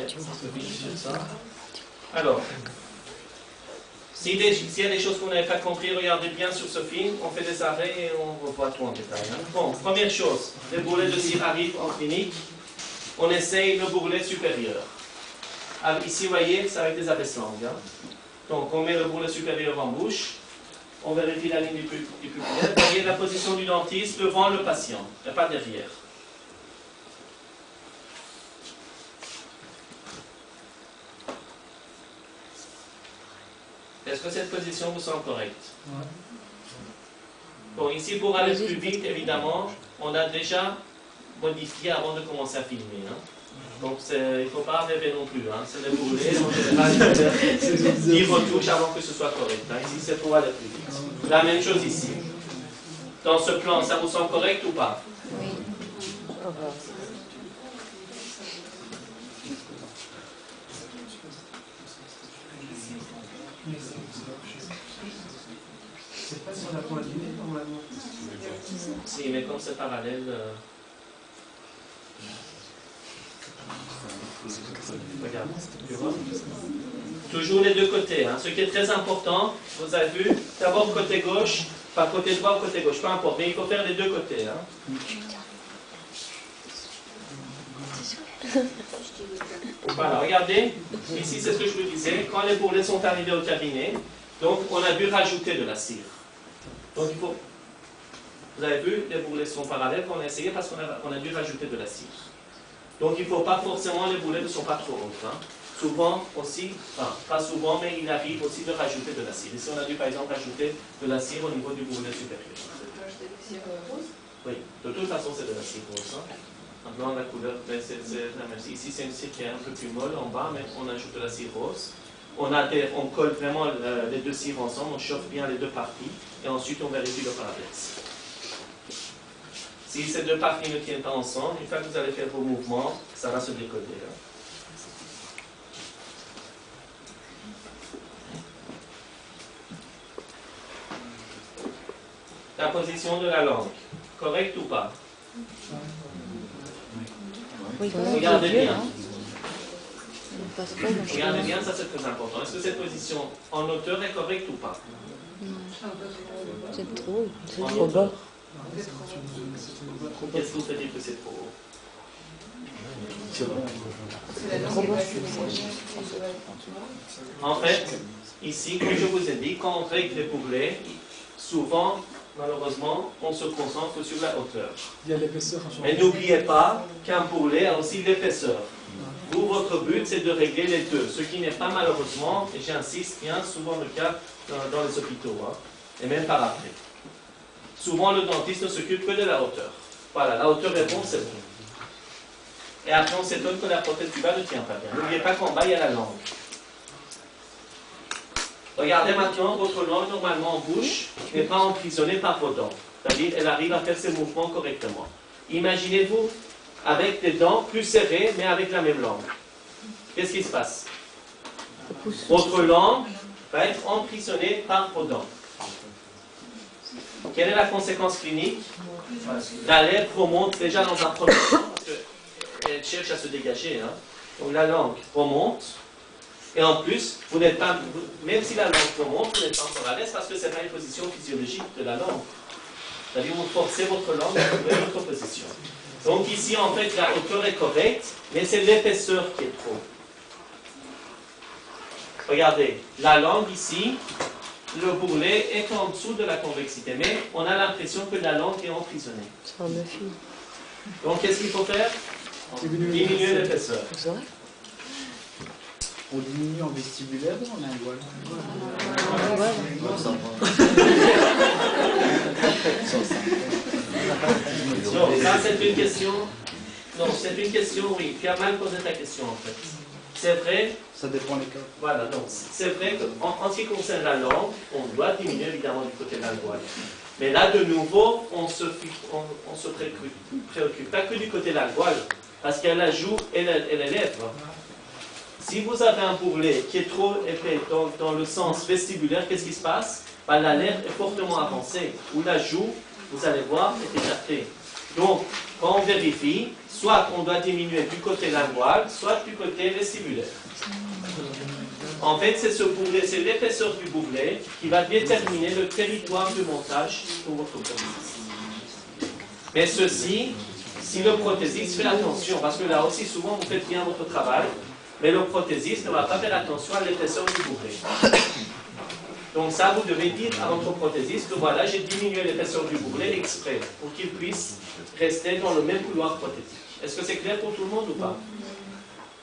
Ouais, ça. Alors, s'il y a des choses qu'on n'avait pas compris, regardez bien sur ce film, on fait des arrêts et on revoit tout en détail. Hein. Bon, première chose, les bourrelets de cire arrivent en clinique, on essaye le bourrelet supérieur. Alors, ici, vous voyez, c'est avec des abaisse-langues. Hein. Donc, on met le bourrelet supérieur en bouche, on vérifie la ligne du pupillaire, vous voyez la position du dentiste devant le patient, il n'y a pas derrière. Est-ce que cette position vous semble correcte? Ouais. Bon, ici, pour aller plus vite, évidemment, on a déjà modifié avant de commencer à filmer. Hein. Donc, il ne faut pas rêver non plus. Hein. C'est les bourrelets, en général, il retouche avant que ce soit correct. Hein. Ici, c'est pour aller plus vite. La même chose ici. Dans ce plan, ça vous semble correct ou pas? Oui. C'est pas sur la pointe du nez, normalement. Si, mais comme c'est parallèle... Regarde, tu vois? Toujours les deux côtés. Hein. Ce qui est très important, vous avez vu, d'abord côté gauche, pas côté droit ou côté gauche, peu importe, mais il faut faire les deux côtés. Hein. Voilà, regardez, ici c'est ce que je vous disais, quand les bourrelets sont arrivés au cabinet, donc on a dû rajouter de la cire. Donc il faut, vous avez vu, les bourrelets sont parallèles, on a essayé parce qu'on a dû rajouter de la cire. Donc il ne faut pas forcément, les bourrelets ne sont pas trop hautes. Hein. Souvent aussi, enfin pas souvent, mais il arrive aussi de rajouter de la cire. Ici on a dû par exemple rajouter de la cire au niveau du bourrelet supérieur. Rajouter de la cire rose? Oui, de toute façon c'est de la cire rose. Hein. En blanc, la couleur, mais c'est la même. Ici, c'est une cire qui est un peu plus molle en bas, mais on ajoute de la cire rose. On colle vraiment les deux cires ensemble, on chauffe bien les deux parties, et ensuite on vérifie le parallaxe. Si ces deux parties ne tiennent pas ensemble, une fois que vous allez faire vos mouvements, ça va se décoller. Hein. La position de la langue, correcte ou pas? Oui, regardez bien. Hein. Regardez bien, ça c'est très important. Est-ce que cette position en hauteur est correcte ou pas? C'est trop. C'est trop bas. Qu'est-ce que vous faites dire que c'est trop haut? En fait, ici, comme je vous ai dit, quand on règle les bourrelets, souvent, malheureusement, on se concentre sur la hauteur. Il y a l'épaisseur. Mais n'oubliez pas qu'un bourrelet a aussi l'épaisseur. Vous, votre but, c'est de régler les deux, ce qui n'est pas malheureusement, et j'insiste bien, souvent le cas dans les hôpitaux, hein, et même par après. Souvent, le dentiste ne s'occupe que de la hauteur. Voilà, la hauteur est bon, c'est bon. Et après, on s'étonne que la prothèse du bas ne tient pas bien. N'oubliez pas qu'en bas, il y a la langue. Regardez maintenant, votre langue, normalement en bouche, n'est pas emprisonnée par vos dents. C'est-à-dire, elle arrive à faire ses mouvements correctement. Imaginez-vous avec des dents plus serrées, mais avec la même langue. Qu'est-ce qui se passe? Votre langue va être emprisonnée par vos dents. Quelle est la conséquence clinique? La lèvre remonte déjà dans un premier temps, parce qu'elle cherche à se dégager. Hein. Donc la langue remonte, et en plus, vous n'êtes pas, même si la langue remonte, vous n'êtes pas encore à l'aise, parce que ce n'est pas une position physiologique de la langue. C'est-à-dire, vous forcez votre langue à trouver votre position. Donc ici, en fait, la hauteur est correcte, mais c'est l'épaisseur qui est trop. Regardez, la langue ici, le bourrelet est en dessous de la convexité, mais on a l'impression que la langue est emprisonnée. Donc qu'est-ce qu'il faut faire? Diminuer l'épaisseur. On diminue en vestibulaire ou en lingual? Non, ça c'est une question. Non, c'est une question, oui. Tu as mal posé ta question en fait. C'est vrai. Ça dépend des cas. Voilà, donc c'est vrai qu'en ce qui concerne la langue, on doit diminuer évidemment du côté lingual. Mais là, de nouveau, on se préoccupe pas que du côté lingual, parce qu'il y a la joue et les lèvres. Si vous avez un bourrelet qui est trop épais dans le sens vestibulaire, qu'est-ce qui se passe? Ben, la lèvre est fortement avancée, ou la joue, vous allez voir, est écartée. Donc, quand on vérifie, soit on doit diminuer du côté lingual, soit du côté vestibulaire. En fait, c'est l'épaisseur du bourrelet qui va déterminer le territoire de montage pour votre prothésiste. Mais ceci, si le prothésiste fait attention, parce que là aussi souvent vous faites bien votre travail, mais le prothésiste ne va pas faire attention à l'épaisseur du bourrelet. Donc ça, vous devez dire à votre prothésiste que voilà, j'ai diminué l'épaisseur du bourrelet exprès, pour qu'il puisse rester dans le même couloir prothétique. Est-ce que c'est clair pour tout le monde ou pas?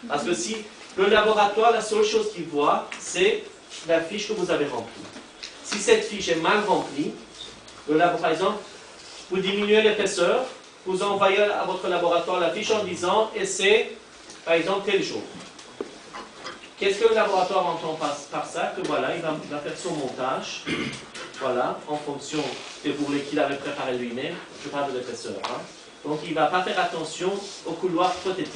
Parce que si le laboratoire, la seule chose qu'il voit, c'est la fiche que vous avez remplie. Si cette fiche est mal remplie, par exemple, vous diminuez l'épaisseur, vous envoyez à votre laboratoire la fiche en disant « et c'est, par exemple, tel jour ». Qu'est-ce que le laboratoire entend par ça? Que voilà, il va faire son montage, voilà, en fonction des bourrelets qu'il avait préparés lui-même, je parle de l'épaisseur. Hein. Donc il ne va pas faire attention au couloir prothétique.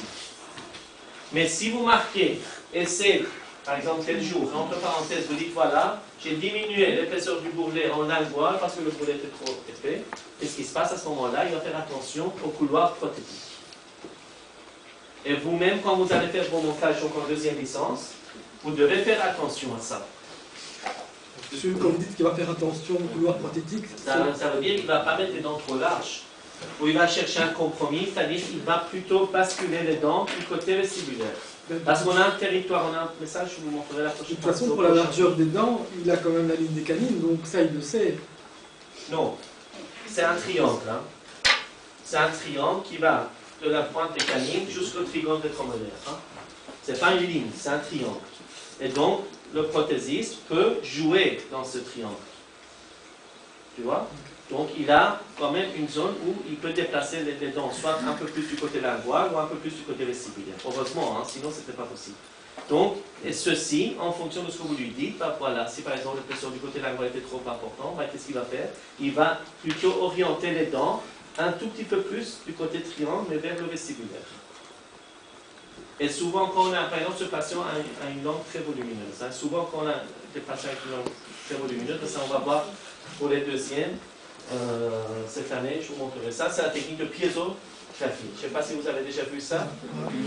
Mais si vous marquez, et c'est, par exemple, tel jour, entre parenthèses, vous dites voilà, j'ai diminué l'épaisseur du bourrelet en lingual parce que le bourrelet était trop épais, qu'est-ce qui se passe à ce moment-là? Il va faire attention au couloir prothétique. Et vous-même, quand vous allez faire vos montages en deuxième licence, vous devez faire attention à ça. Quand vous dites qu'il va faire attention au couloir prothétique, ça veut dire qu'il ne va pas mettre les dents trop larges. Ou il va chercher un compromis, c'est-à-dire qu'il va plutôt basculer les dents du côté vestibulaire. Parce qu'on a un territoire, on a un message, je vous montrerai la prochaine fois. De toute façon, pour la largeur des dents, il a quand même la ligne des canines, donc ça, il le sait. Non, c'est un triangle. Hein. C'est un triangle qui va de la pointe des canines jusqu'au trigone rétromolaire. Hein. Ce n'est pas une ligne, c'est un triangle. Et donc, le prothésiste peut jouer dans ce triangle. Tu vois? Donc, il a quand même une zone où il peut déplacer les dents, soit un peu plus du côté lingual ou un peu plus du côté vestibulaire. Heureusement, hein, sinon, ce n'était pas possible. Donc, et ceci, en fonction de ce que vous lui dites, bah, voilà, si par exemple l'épaisseur du côté lingual était trop important, bah, qu'est-ce qu'il va faire? Il va plutôt orienter les dents un tout petit peu plus du côté triangle, mais vers le vestibulaire. Et souvent, quand on a, par exemple, ce patient a une langue très volumineuse. Hein, souvent, quand on a des patients avec une langue très volumineuse, ça on va voir pour les deuxièmes, cette année, je vous montrerai ça, c'est la technique de piezographie. Je ne sais pas si vous avez déjà vu ça.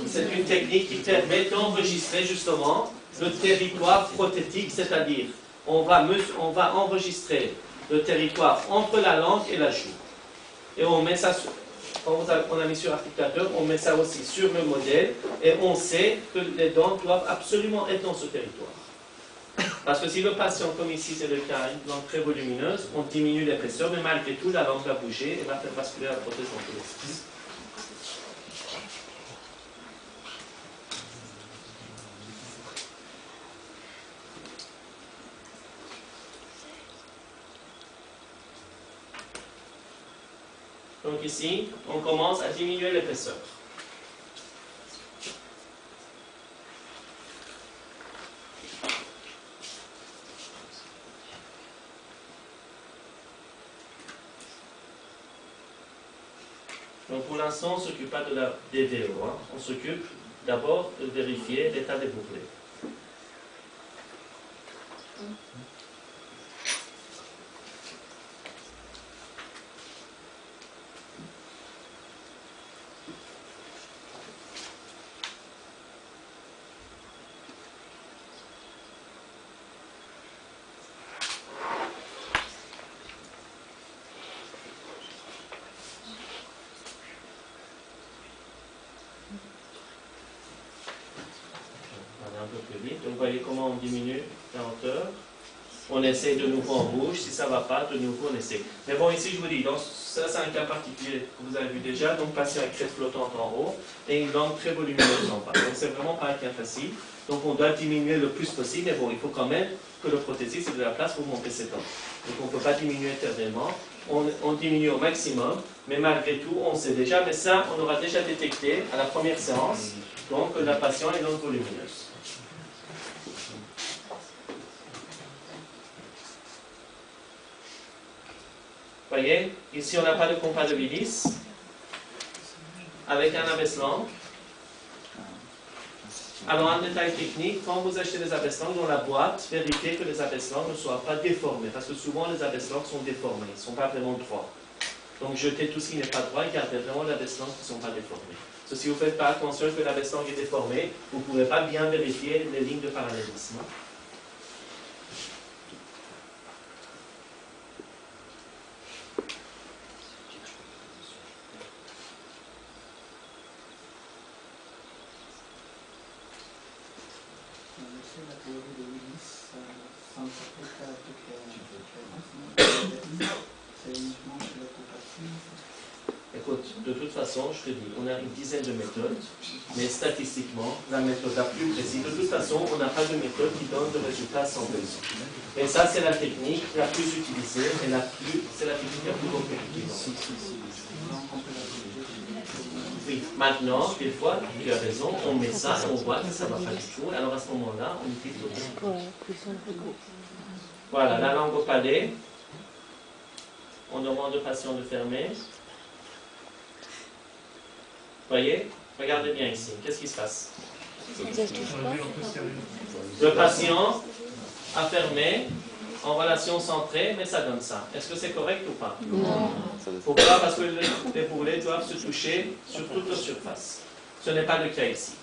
C'est une technique qui permet d'enregistrer justement le territoire prothétique, c'est-à-dire on va enregistrer le territoire entre la langue et la joue. Et on met ça sur, quand on a mis sur l'articulateur, on met ça aussi sur le modèle et on sait que les dents doivent absolument être dans ce territoire. Parce que si le patient, comme ici c'est le cas, une langue très volumineuse, on diminue l'épaisseur, mais malgré tout, la langue va bouger et va faire basculer la prothèse dans tous les sens. Donc ici, on commence à diminuer l'épaisseur. Donc pour l'instant, on ne s'occupe pas des VO. Hein. On s'occupe d'abord de vérifier l'état des bourrelets. Donc, vous voyez comment on diminue la hauteur. On essaie de nouveau en rouge. Si ça ne va pas, de nouveau on essaie. Mais bon, ici, je vous dis, donc, ça c'est un cas particulier que vous avez vu déjà. Donc, patient avec crête flottante en haut et une langue très volumineuse en bas. Donc, c'est vraiment pas un cas facile. Donc, on doit diminuer le plus possible. Mais bon, il faut quand même que le prothésiste ait de la place pour monter ses dents. Donc, on ne peut pas diminuer éternellement. On diminue au maximum. Mais malgré tout, on sait déjà. Mais ça, on aura déjà détecté à la première séance. Donc, la patiente est langue volumineuse. Vous voyez, ici on n'a pas de compatibilis avec un abaisse-langue. Alors, un détail technique, quand vous achetez des abaisse-langues dans la boîte, vérifiez que les abaisse-langues ne soient pas déformés, parce que souvent les abaisse-langues sont déformés, ils ne sont pas vraiment droits. Donc jetez tout ce qui n'est pas droit et gardez vraiment l'abaisse-langue qui ne sont pas déformées. Si vous ne faites pas attention que l'abaisse-langue est déformée, vous ne pourrez pas bien vérifier les lignes de parallélisme. La théorie de Willis, sans s'appliquer c'est uniquement sur l'occupation. Écoute, de toute façon, je te dis, on a une dizaine de méthodes, mais statistiquement, la méthode la plus précise, de toute façon, on n'a pas de méthode qui donne le résultat à 100%. Et ça, c'est la technique la plus utilisée, et c'est la technique la plus compétitive. Oui, maintenant, des fois, tu as raison, on met ça et on voit que ça ne va pas du tout. Alors à ce moment-là, on utilise l'autre. Voilà, la langue au palais. On demande au patient de fermer. Voyez? Regardez bien ici. Qu'est-ce qui se passe? Le patient a fermé en relation centrée, mais ça donne ça. Est-ce que c'est correct ou pas? Non. Pourquoi? Parce que les bourrelets doivent se toucher sur toute leur surface. Ce n'est pas le cas ici.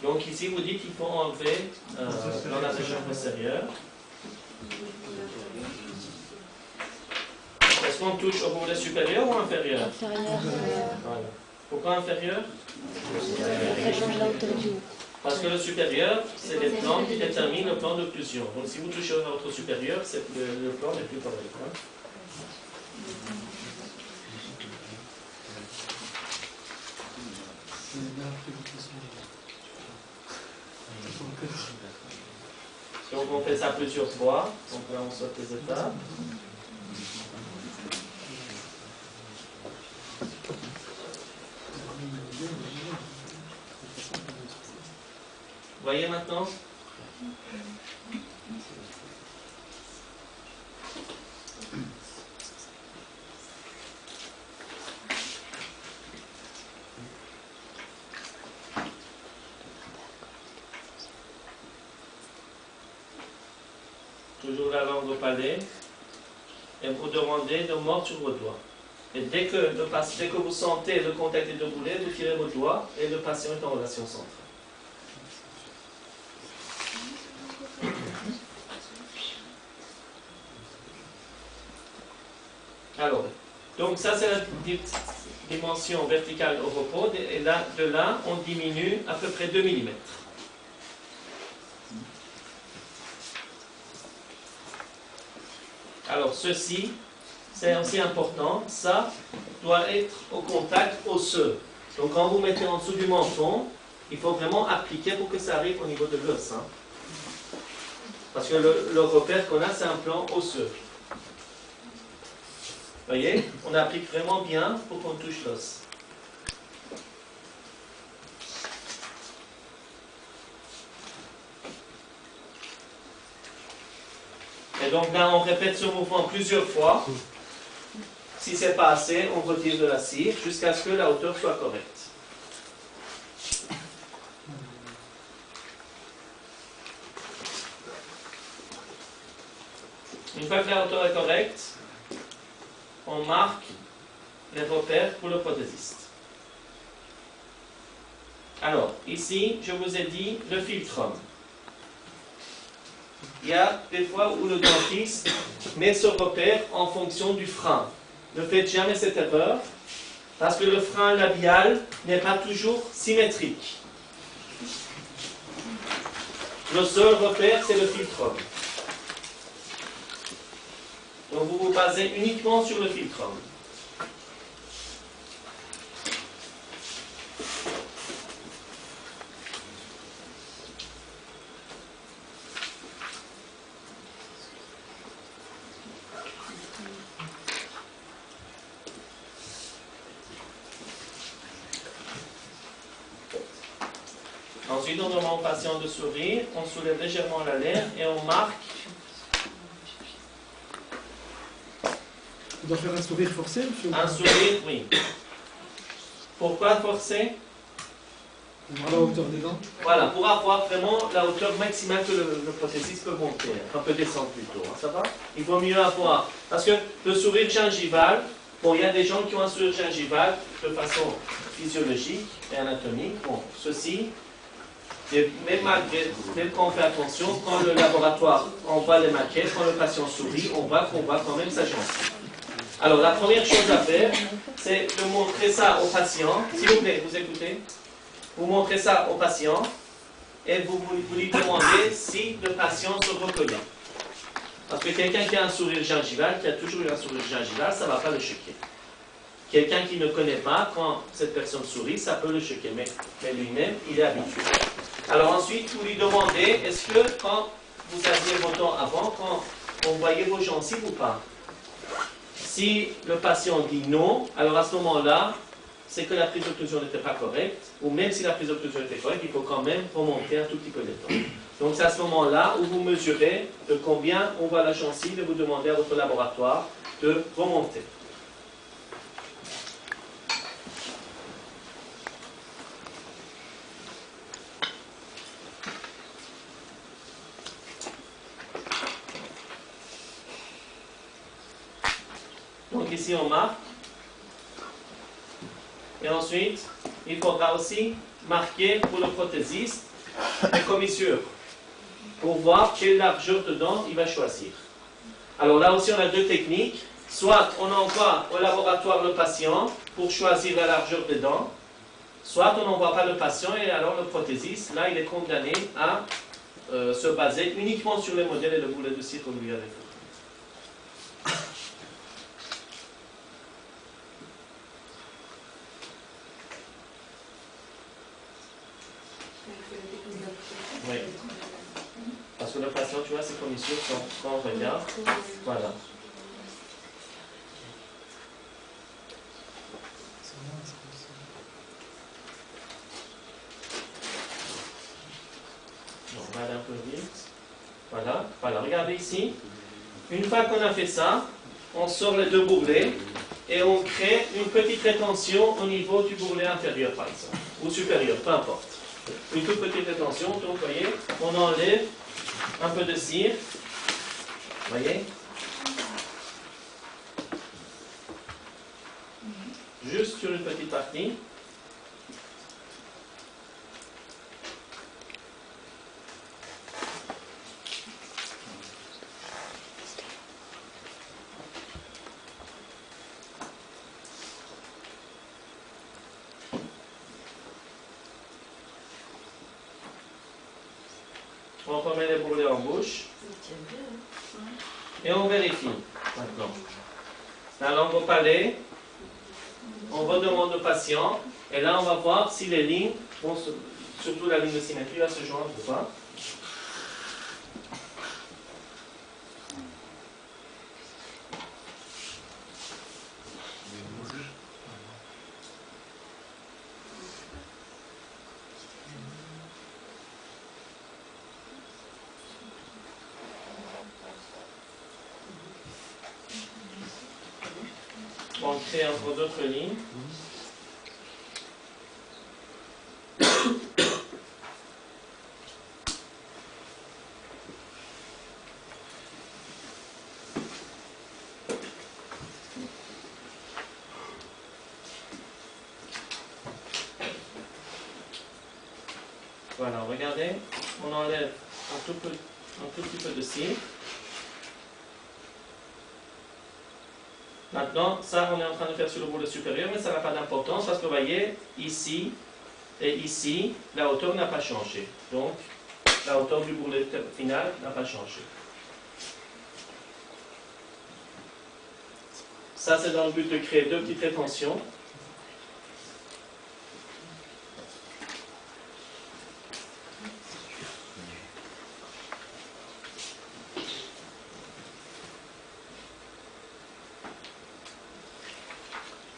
Donc ici, vous dites qu'il faut enlever dans la région postérieure. Est-ce qu'on touche au bourrelet supérieur ou inférieur? Inférieur. Voilà. Pourquoi inférieur? Ça change la hauteur du haut. Parce que le supérieur, c'est les plans qui déterminent le plan d'occlusion. Donc si vous touchez au votre supérieur, c'est le plan le plus correct. Hein? Donc on fait ça plusieurs fois. Donc là on saute les étapes. Voyez maintenant? Toujours la langue au palais. Et vous demandez de mordre sur vos doigts. Et dès que vous sentez le contact des deux boulets, vous tirez vos doigts et le patient est en relation centrale. Alors, donc ça c'est la dimension verticale au repos, et là, de là, on diminue à peu près 2 mm. Alors ceci, c'est aussi important, ça doit être au contact osseux. Donc quand vous mettez en dessous du menton, il faut vraiment appliquer pour que ça arrive au niveau de l'os. Hein. Parce que le repère qu'on a, c'est un plan osseux. Vous voyez, on applique vraiment bien pour qu'on touche l'os. Et donc là, on répète ce mouvement plusieurs fois. Si ce n'est pas assez, on retire de la cire jusqu'à ce que la hauteur soit correcte. Une fois que la hauteur est correcte, on marque les repères pour le prothésiste. Alors, ici, je vous ai dit le philtrum. Il y a des fois où le dentiste met ce repère en fonction du frein. Ne faites jamais cette erreur, parce que le frein labial n'est pas toujours symétrique. Le seul repère, c'est le philtrum. Donc vous vous basez uniquement sur le philtrum. Ensuite, on demande au patient de sourire, on soulève légèrement la lèvre et on marque. On doit faire un sourire forcé, monsieur? Un sourire, oui. Pourquoi forcer? On voit la hauteur des dents. Voilà, pour avoir vraiment la hauteur maximale que le prothésiste peut monter. On peut descendre plutôt, hein, ça va? Il vaut mieux avoir. Parce que le sourire gingival, bon, il y a des gens qui ont un sourire gingival de façon physiologique et anatomique. Bon, ceci, même quand on fait attention, quand le laboratoire envoie les maquettes, quand le patient sourit, on voit qu'on voit quand même sa gencive. Alors, la première chose à faire, c'est de montrer ça au patient. S'il vous plaît, vous écoutez? Vous montrez ça au patient et vous lui demandez si le patient se reconnaît. Parce que quelqu'un qui a un sourire gingival, qui a toujours eu un sourire gingival, ça ne va pas le choquer. Quelqu'un qui ne connaît pas, quand cette personne sourit, ça peut le choquer, mais lui-même, il est habitué. Alors ensuite, vous lui demandez, est-ce que quand vous aviez vos dents avant, quand on voyait vos gencives ou pas? Si le patient dit non, alors à ce moment-là, c'est que la prise d'occlusion n'était pas correcte, ou même si la prise d'occlusion était correcte, il faut quand même remonter un tout petit peu les dents. Donc c'est à ce moment-là où vous mesurez de combien on voit la gencive et vous demandez à votre laboratoire de remonter. Donc ici on marque. Et ensuite, il faudra aussi marquer pour le prothésiste les commissures pour voir quelle largeur de dents il va choisir. Alors là aussi, on a deux techniques. Soit on envoie au laboratoire le patient pour choisir la largeur des dents, soit on n'envoie pas le patient et alors le prothésiste, là, il est condamné à se baser uniquement sur les modèles et le boulet de cire qu'on lui avait fait. Oui. Parce que le patient, tu vois, ses commissures sont quand on regarde. Voilà. On va aller un peu vite. Voilà. Voilà. Regardez ici. Une fois qu'on a fait ça, on sort les deux bourrelets et on crée une petite rétention au niveau du bourrelet inférieur, par exemple, ou supérieur, peu importe. Une toute petite rétention, donc vous voyez, on enlève un peu de cire, vous voyez, juste sur une petite partie. On remet les bourrelets en bouche. Et on vérifie maintenant. La langue au palais. On redemande au patient. Et là, on va voir si les lignes, surtout la ligne de symétrie, va se joindre ou pas. On crée entre d'autres lignes. Voilà, regardez, on enlève un tout petit peu de cire. Maintenant, ça, on est en train de faire sur le bourrelet supérieur, mais ça n'a pas d'importance parce que vous voyez, ici et ici, la hauteur n'a pas changé. Donc, la hauteur du bourrelet final n'a pas changé. Ça, c'est dans le but de créer deux petites rétentions.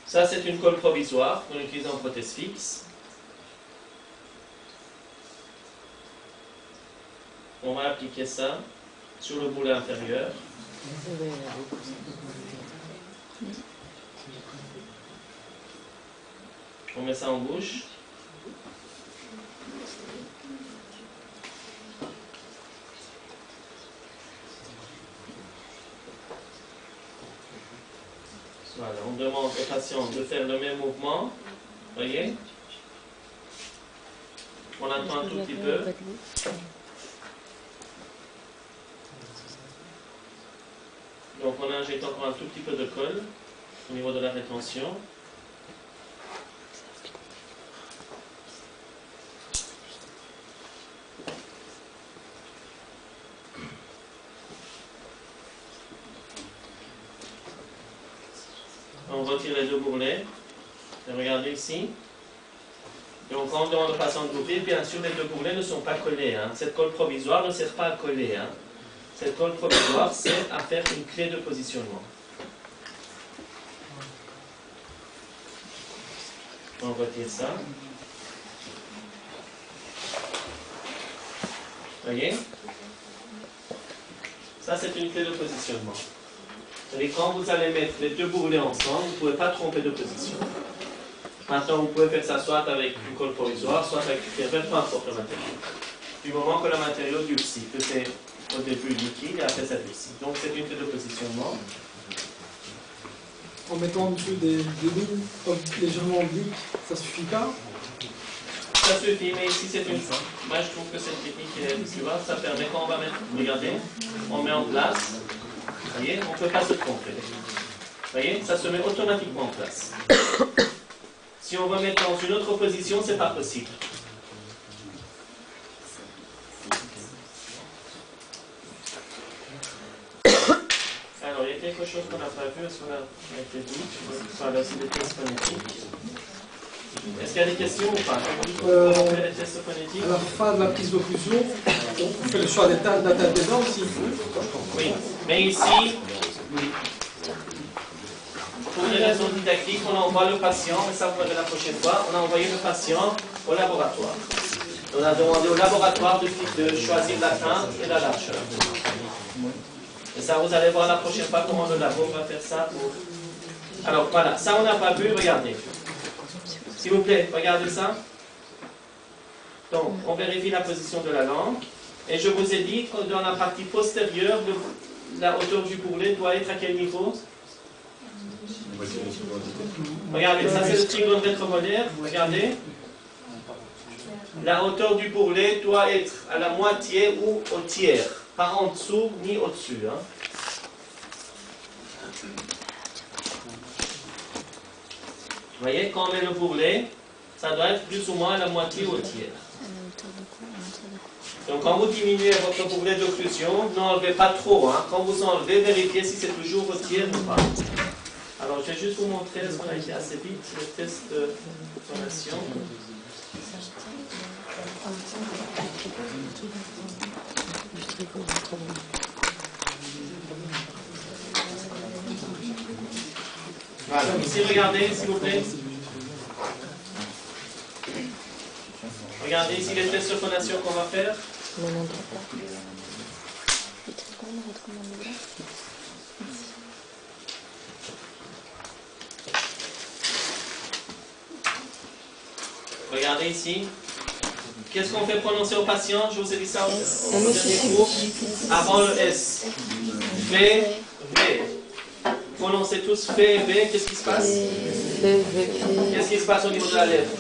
Ça, c'est une colle provisoire qu'on utilise en prothèse fixe. On va appliquer ça sur le bourrelet inférieur. On met ça en bouche. Voilà, on demande au patient de faire le même mouvement. Voyez? On attend un tout petit peu. Donc on injecte encore un tout petit peu de colle au niveau de la rétention. On retire les deux bourrelets. Et regardez ici. Donc quand on demande au patient de l'ouvrir, bien sûr les deux bourrelets ne sont pas collés. Hein. Cette colle provisoire ne sert pas à coller. Hein. Cette colle provisoire sert à faire une clé de positionnement. On retire ça. Voyez? Ça c'est une clé de positionnement. Et quand vous allez mettre les deux bourrelets ensemble, vous ne pouvez pas tromper de position. Maintenant, vous pouvez faire ça soit avec une colle provisoire, soit avec une pierre, peu importe le matériau. Du moment que le matériau durcit, que c'est au début liquide et après ça durcit. Donc c'est une clé de positionnement. En mettant dessus des billes légèrement obliques, ça suffit pas? Ça suffit, mais ici c'est une... Moi je trouve que cette technique est suivante, ça permet quand on va mettre... Regardez, on met en place. Vous voyez, on ne peut pas se tromper. Vous voyez, ça se met automatiquement en place. Si on veut mettre dans une autre position, ce n'est pas possible. Alors, il y a quelque chose qu'on n'a pas vu, est-ce qu'on a été dit? Voilà, c'est des tests phonétiques. Est-ce qu'il y a des questions ou pas? On fait les tests phonétiques. À la fin de la prise d'occlusion, on fait le choix de la tête des dents aussi. Oui, mais ici, pour des raisons didactiques, on envoie le patient, mais ça vous verrez la prochaine fois, on a envoyé le patient au laboratoire. On a demandé au laboratoire de choisir la teinte et la largeur. Et ça, vous allez voir la prochaine fois comment le labo va faire ça. Alors voilà, ça on n'a pas vu, regardez. S'il vous plaît, regardez ça. Donc, on vérifie la position de la langue. Et je vous ai dit que dans la partie postérieure, la hauteur du bourrelet doit être à quel niveau? Regardez, ça c'est le trigone rétromolaire. Regardez. La hauteur du bourrelet doit être à la moitié ou au tiers. Pas en dessous ni au-dessus. Hein. Vous voyez, quand on met le bourrelet, ça doit être plus ou moins à la moitié ou au tiers. Donc quand vous diminuez votre bourrelet d'occlusion, n'enlevez pas trop. Hein. Quand vous enlevez, vérifiez si c'est toujours au tiers ou pas. Alors je vais juste vous montrer, est-ce qu'on a été assez vite, le test de phonation. Voilà, ici regardez s'il vous plaît. Regardez ici les tests de phonation qu'on va faire. Regardez ici. Qu'est-ce qu'on fait prononcer au patient? Je vous ai dit ça au dernier cours. Avant le S. V, V. Prononcez tous V et V. Qu'est-ce qui se passe? Qu'est-ce qui se passe au niveau de la lèvre?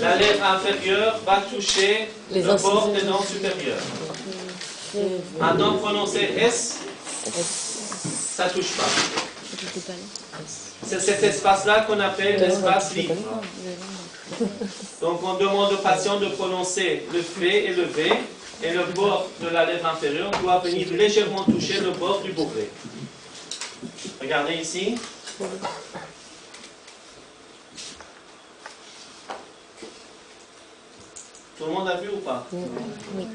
La lèvre inférieure va toucher le bord des dents supérieures. Maintenant, prononcez S. Ça ne touche pas. C'est cet espace-là qu'on appelle l'espace libre. Donc on demande au patient de prononcer le V et le V, et le bord de la lèvre inférieure doit venir légèrement toucher le bord du bourrelet. Regardez ici. Tout le monde a vu ou pas? Oui.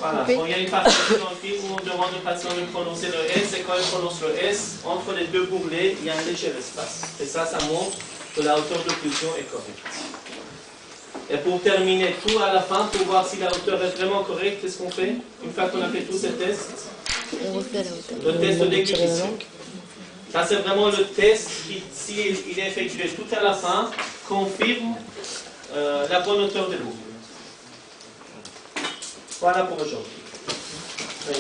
Voilà, bon, il y a une partie dans le film où on demande au patient de prononcer le S, et quand il prononce le S, entre les deux bourrelets, il y a un léger espace. Et ça montre que la hauteur d'occlusion est correcte. Et pour terminer tout à la fin, pour voir si la hauteur est vraiment correcte, qu'est-ce qu'on fait? Une fois qu'on a fait tous ces tests, Et refais à la hauteur. Le test Tirer la d'équilibre. langue. Ça, c'est vraiment le test qui, s'il est effectué tout à la fin, confirme la bonne hauteur de l'eau. Voilà pour aujourd'hui. Oui.